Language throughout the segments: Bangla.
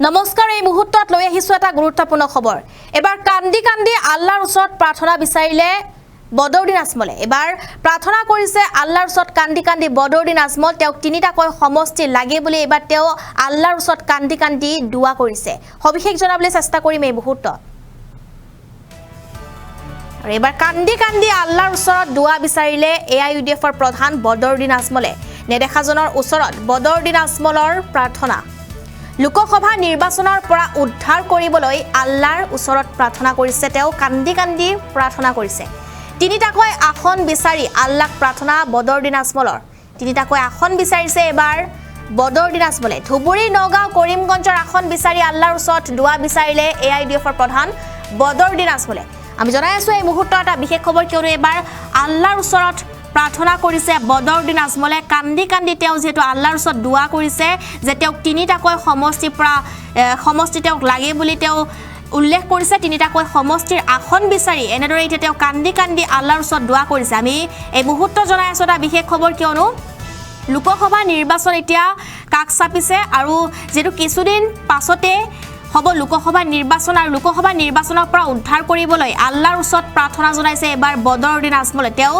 নমস্কাৰ এই মুহূৰ্তত লৈ আহিছো এটা গুৰুত্বপূৰ্ণ খবৰ। এবাৰ কান্দি কান্দি আল্লাহৰ ওচৰত প্ৰাৰ্থনা বিচাৰিলে বদৰুদ্দিন আজমলে। এবাৰ প্ৰাৰ্থনা কৰিছে আল্লাহৰ ওচৰত কান্দি কান্দি বদৰুদ্দিন আজমল। তেওঁক তিনিটাকৈ সমষ্টি লাগে বুলি এবাৰ তেওঁ আল্লাহৰ ওচৰত কান্দি কান্দি দুৱা কৰিছে। সবিশেষ জনাবলৈ চেষ্টা কৰিম এই মুহূৰ্তত। আৰু এবাৰ কান্দি কান্দি আল্লাহৰ ওচৰত দুৱা বিচাৰিলে AIUDFৰ প্ৰধান বদৰুদ্দিন আজমলে। নেদেখাজনৰ ওচৰত বদৰুদ্দিন আজমলৰ প্ৰাৰ্থনা। লোকসভা নিৰ্বাচনৰ পৰা উদ্ধাৰ কৰিবলৈ আল্লাহৰ ওচৰত প্ৰাৰ্থনা কৰিছে। তেওঁ কান্দি কান্দি প্ৰাৰ্থনা কৰিছে। তিনিটাকৈ আসন বিচাৰি আল্লাহক প্ৰাৰ্থনা বদৰুদ্দিন আজমলৰ। তিনিটাকৈ আসন বিচাৰিছে এবাৰ বদৰুদ্দিন আজমলে। ধুবুৰী, নগাঁও, কৰিমগঞ্জৰ আসন বিচাৰি আল্লাহৰ ওচৰত দুৱা বিচাৰিলে AIUDFৰ প্ৰধান বদৰুদ্দিন আজমলে। আমি জনাই আছো এই মুহূৰ্তত এটা বিশেষ খবৰ, কিয়নো এবাৰ আল্লাহৰ ওচৰত প্ৰাৰ্থনা কৰিছে বদৰুদ্দিন আজমলে। কান্দি কান্দি তেওঁ যেহেতু আল্লাহৰ ওচৰত দুৱা কৰিছে যে তেওঁক তিনিটাকৈ সমষ্টি তেওঁক লাগে বুলি তেওঁ উল্লেখ কৰিছে। তিনিটাকৈ সমষ্টিৰ আসন বিচাৰি এনেদৰে এতিয়া তেওঁ কান্দি কান্দি আল্লাহৰ ওচৰত দুৱা কৰিছে। আমি এই মুহূৰ্তত জনাই আছো এটা বিশেষ খবৰ, কিয়নো লোকসভা নিৰ্বাচন এতিয়া কাষ চাপিছে আৰু যেহেতু কিছুদিন পাছতে হ'ব লোকসভা নিৰ্বাচন, আৰু লোকসভা নিৰ্বাচনৰ পৰা উদ্ধাৰ কৰিবলৈ আল্লাহৰ ওচৰত প্ৰাৰ্থনা জনাইছে এবাৰ বদৰুদ্দিন আজমলে। তেওঁ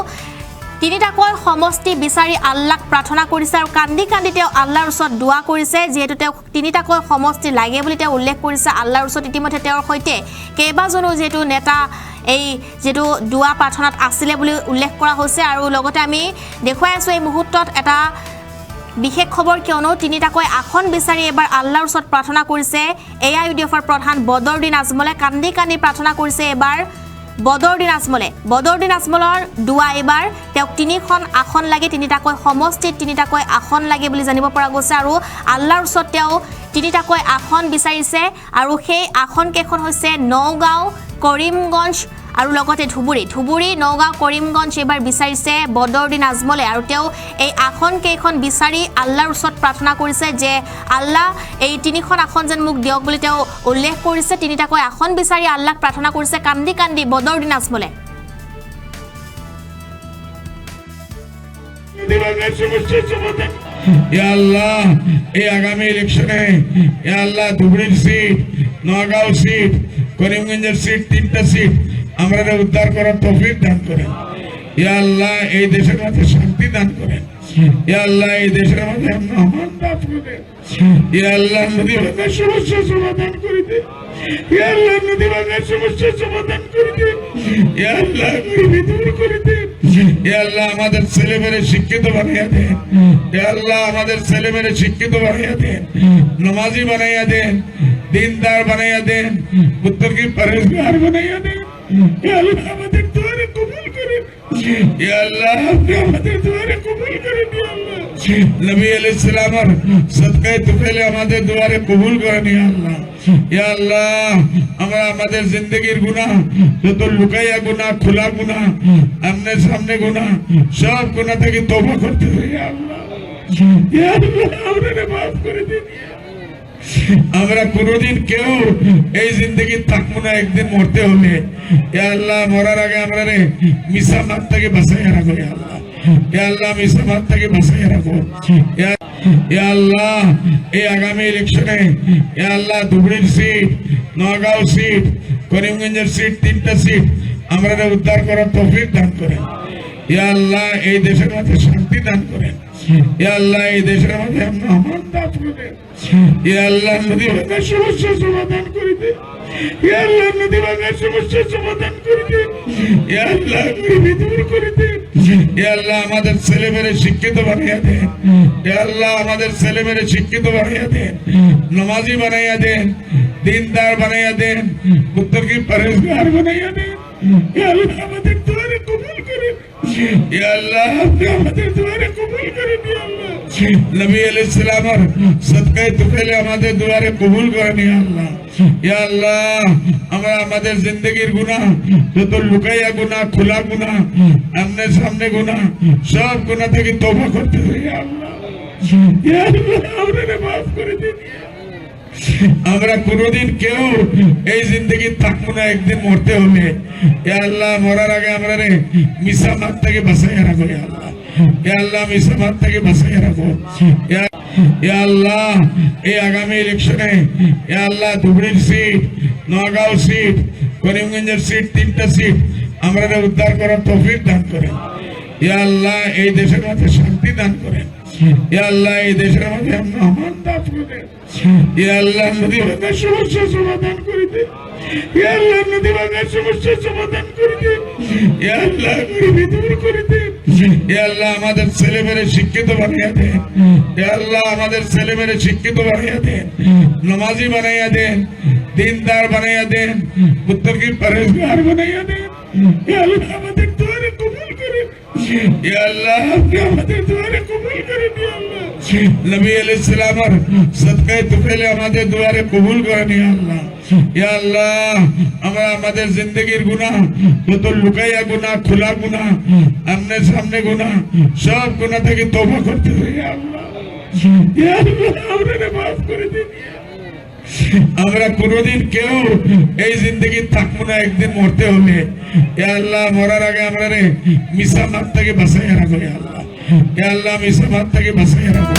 তিনিটাকৈ সমষ্টি বিচাৰি আল্লাহক প্ৰাৰ্থনা কৰিছে আৰু কান্দি কান্দি তেওঁ আল্লাহৰ ওচৰত দুৱা কৰিছে। যিহেতু তেওঁক তিনিটাকৈ সমষ্টি লাগে বুলি তেওঁ উল্লেখ কৰিছে আল্লাহৰ ওচৰত। ইতিমধ্যে তেওঁৰ সৈতে কেইবাজনো যিহেতু নেতা এই যিটো দুৱা প্ৰাৰ্থনাত আছিলে বুলি উল্লেখ কৰা হৈছে। আৰু লগতে আমি দেখুৱাই আছো এই মুহূৰ্তত এটা বিশেষ খবৰ, কিয়নো তিনিটাকৈ আসন বিচাৰি এবাৰ আল্লাহৰ ওচৰত প্ৰাৰ্থনা কৰিছে AIUDFৰ প্ৰধান বদৰুদ্দিন আজমলে। কান্দি কান্দি প্ৰাৰ্থনা কৰিছে এবাৰ বদৰুদ্দিন আজমলে। বদৰুদ্দিন আজমলৰ দুৱা এবাৰ তেওঁক তিনিখন আসন লাগে, তিনিটাকৈ সমষ্টিত তিনিটাকৈ আসন লাগে বুলি জানিব পৰা গৈছে। আৰু আল্লাহৰ ওচৰত তেওঁ তিনিটাকৈ আসন বিচাৰিছে আৰু সেই আসন কেইখন হৈছে নগাঁও, কৰিমগঞ্জ আৰু লগতে ধুবুৰী, নগাঁও, কৰিমগঞ্জ এইবাৰ বিচাৰিছে বদৰুদ্দিন আজমলে। আৰু তেওঁ এই আসন কেইখন বিচাৰি আল্লাহৰ ওচৰত প্ৰাৰ্থনা কৰিছে যে আল্লাহ এই তিনিখন আসন যেন মোক দিয়ক বুলি তেওঁ উল্লেখ কৰিছে। তিনিটাকৈ আসন বিচাৰি আল্লাহক প্ৰাৰ্থনা কৰিছে কান্দি কান্দি বদৰুদ্দিন আজমলে। या अल्लाह ये आगामी इलेक्शने या अल्लाह धुबुरीर सीट, नगाँव सीट, करीमगंजेर सीट, तीनटा सीट আমরা উদ্ধার করার তৌফিক দান করেন। ইয়া আল্লাহ এই দেশের মধ্যে শান্তি দান করেন। ইয়া আল্লাহ এই দেশের মধ্যে আমান দান করেন। ইয়া আল্লাহ নদী ভাঙার সমস্যা সমাধান করে দেন। ইয়া আল্লাহ নদী ভাঙার সমস্যা সমাধান করে দেন। ইয়া আল্লাহ গরিবি দূর করে দেন। ইয়া আল্লাহ আমাদের ছেলেমেয়েদের শিক্ষিত বানাইয়া দেন। ইয়া আল্লাহ আমাদের ছেলেমেয়েদের শিক্ষিত বানাইয়া দেন, নামাজি বানাইয়া দেন, দিনদার বানাইয়া দেন, মুত্তাকি পরহেজগার বানাইয়া দেন। या अल्लाह আমাদের দোয়া কবুল করেন। या अल्लाह আমাদের দোয়া কবুল করেন। या अल्लाह নবী আলাইহিস সালামের সদকায়ে তুফাইলে আমাদের দোয়া কবুল করেন। या अल्लाह या अल्लाह আমরা আমাদের জিন্দেগীর গুনাহ, যত লুকাইয়া গুনাহ, খোলা গুনাহ, আমনে সামনে গুনাহ, সব গুনাহ থেকে তওবা করতে হবে। या अल्लाह या अल्लाह আমাদের maaf করে দিন। আমরা কোনদিন কেউ এই জিন্দগি থাকবো না, একদিন মরতে হবে। ইয়া আল্লাহ মরার আগে আমরা মিশা মাত থেকে বাঁচাইয়া রাখো। ইয়া আল্লাহ, ইয়া আল্লাহ মিশা মাত থেকে বাঁচাইয়া রাখো। ইয়া আল্লাহ এই আগামী ইলেকশনে ইয়া আল্লাহ ধুবুরীর সিট, নগাঁও সিট, করিমগঞ্জের সিট, তিনটা সিট আমরা উদ্ধার করার তৌফিক দান করেন। ইয়া আল্লাহ এই দেশের মধ্যে শান্তি দান করেন। ইয়া আল্লাহ এই দেশের মধ্যে আমান দান করেন। ইয়া আল্লাহ নদী ভাঙার সমস্যা সমাধান করে দেন। ইয়া আল্লাহ নদী ভাঙার সমস্যা সমাধান করে দেন। ইয়া আল্লাহ গরিবি দূর করে দেন। ইয়া আল্লাহ আমাদের ছেলেমেয়েদের শিক্ষিত বানাইয়া দেন। ইয়া আল্লাহ আমাদের ছেলেমেয়েদের শিক্ষিত বানাইয়া দেন, নামাজি বানাইয়া দেন, দিনদার বানাইয়া দেন, মুত্তাকি পরহেজগার বানাইয়া দেন। ইয়া আল্লাহ আমাদের দোয়া কবুল করেন। ইয়া আল্লাহ আমাদের দোয়া কবুল করেন। ইয়া আল্লাহ নবী আলাইহিস সালামের সদকায়ে তুফাইলে আমাদের দোয়া কবুল করেন। ইয়া আল্লাহ ইয়া আল্লাহ আমরা আমাদের জিন্দেগীর গুনাহ, যত লুকাইয়া গুনাহ, খোলা গুনাহ, আমনে সামনে গুনাহ, সব গুনাহ থেকে তওবা করতে হবে। ইয়া আল্লাহ ইয়া আল্লাহ আমাদের maaf করে দিন। আমরা কোনদিন কেউ এই জিন্দগি থাকবো না, একদিন মরতে হবে। ইয়া আল্লাহ মরার আগে আমরা মিশা মাত থেকে বাঁচাইয়া রাখো। ইয়া আল্লাহ, ইয়া আল্লাহ মিশা মাত থেকে বাঁচাইয়া রাখো। ইয়া আল্লাহ এই আগামী ইলেকশনে ইয়া আল্লাহ ধুবড়ির সিট, নগাঁও সিট, করিমগঞ্জের সিট, 3টা সিট আমরা উদ্ধার করার তৌফিক দান করেন। ইয়া আল্লাহ এই দেশের মধ্যে শান্তি দান করেন। ইয়া আল্লাহ এই দেশের মধ্যে আমান দান করেন। ইয়া আল্লাহ নদী ভাঙার সমস্যা সমাধান করে দেন। ইয়া আল্লাহ নদী ভাঙার সমস্যা সমাধান করে দেন। ইয়া আল্লাহ গরিবি দূর করে দেন। ইয়া আল্লাহ আমাদের ছেলেমেয়েরে শিক্ষিত বানিয়ে দেন। ইয়া আল্লাহ আমাদের ছেলেমেয়েরে শিক্ষিত বানিয়ে দেন, নামাজি বানাইয়া দেন, দিনদার বানাইয়া দেন, মুত্তাকি পরহেজগার বানাইয়া দেন। ইয়া আল্লাহ আমাদের দোয়ারে কবুল করেন। ইয়া আল্লাহ আপনি আমাদের দোয়ারে কবুল করেন। ইয়া আল্লাহ নবী আলাইহিস সালামের সদকায়ে তুফাইলে আমাদের দোয়ারে কবুল করেন। ইয়া আল্লাহ ইয়া আল্লাহ আমরা আমাদের জিন্দেগির গুনাহ, যত লুকাইয়া গুনাহ, খোলা গুনাহ, আমনে সামনে গুনাহ, সব গুনাহ থেকে তওবা করতে হবে। ইয়া আল্লাহ ইয়া আল্লাহ আমাদের মাফ করে দিন। আমরা কোনোদিন কেউ এই জিন্দগি থাকবো না, একদিন মরতে হবে। ইয়া আল্লাহ মরার আগে আমরা মিশা মাত থেকে বাঁচাইয়া রাখো। ইয়া আল্লাহ মিশা মাত থেকে বাঁচাইয়া রাখো।